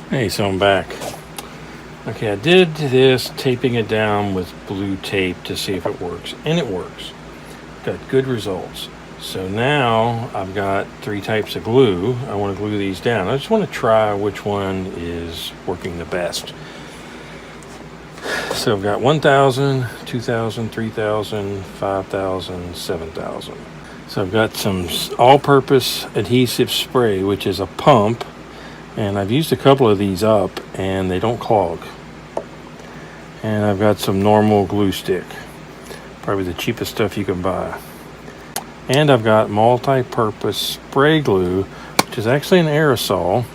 Hey, so I'm back. Okay, I did this taping it down with blue tape to see if it works, and it works. Got good results. So now I've got 3 types of glue. I want to glue these down. I just want to try which one is working the best. So I've got 1,000, 2,000, 3,000, 5,000, 7,000. So I've got some all-purpose adhesive spray, which is a pump. And I've used a couple of these up and they don't clog. And I've got some normal glue stick, probably the cheapest stuff you can buy. And I've got multi-purpose spray glue, which is actually an aerosol.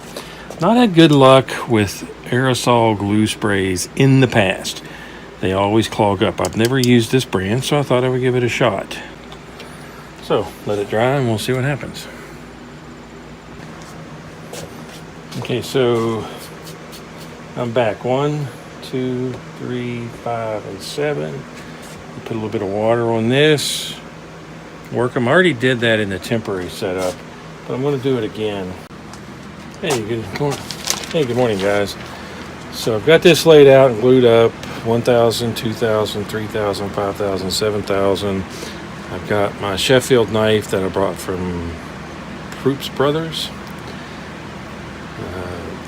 Not had good luck with aerosol glue sprays in the past. They always clog up. I've never used this brand, so I thought I would give it a shot. So let it dry and we'll see what happens. Okay, so I'm back. 1, 2, 3, 5, and 7. Put a little bit of water on this. Work them. I already did that in the temporary setup, but I'm going to do it again. Hey, good morning. Hey, good morning, guys. So I've got this laid out and glued up. 1,000, 2,000, 3,000, 5,000, 7,000. I've got my Sheffield knife that I brought from Fruits Brothers.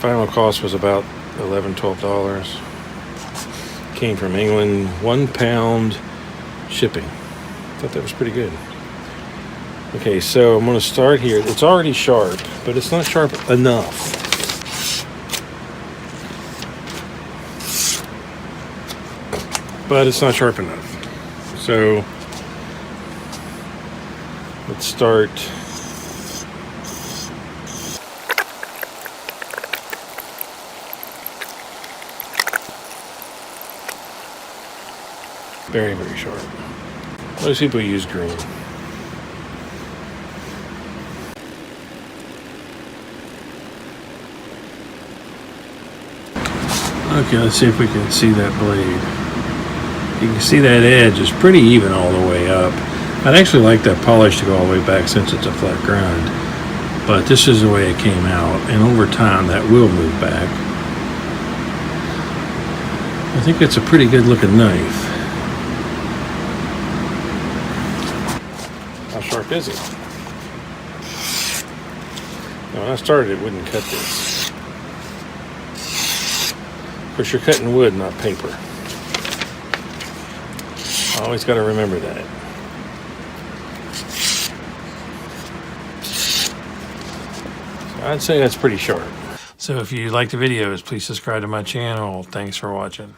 Final cost was about $11, $12. Came from England. £1 shipping. Thought that was pretty good. Okay, so I'm going to start here. It's already sharp, but it's not sharp enough. But it's not sharp enough. So let's start. Very, very sharp. Most people use green. Okay, let's see if we can see that blade. You can see that edge is pretty even all the way up. I'd actually like that polish to go all the way back since it's a flat grind. But this is the way it came out, and over time that will move back. I think it's a pretty good looking knife. How sharp is it? Now, when I started, it wouldn't cut this. Of course, you're cutting wood, not paper. Always got to remember that. So I'd say that's pretty sharp. So if you like the videos, please subscribe to my channel. Thanks for watching.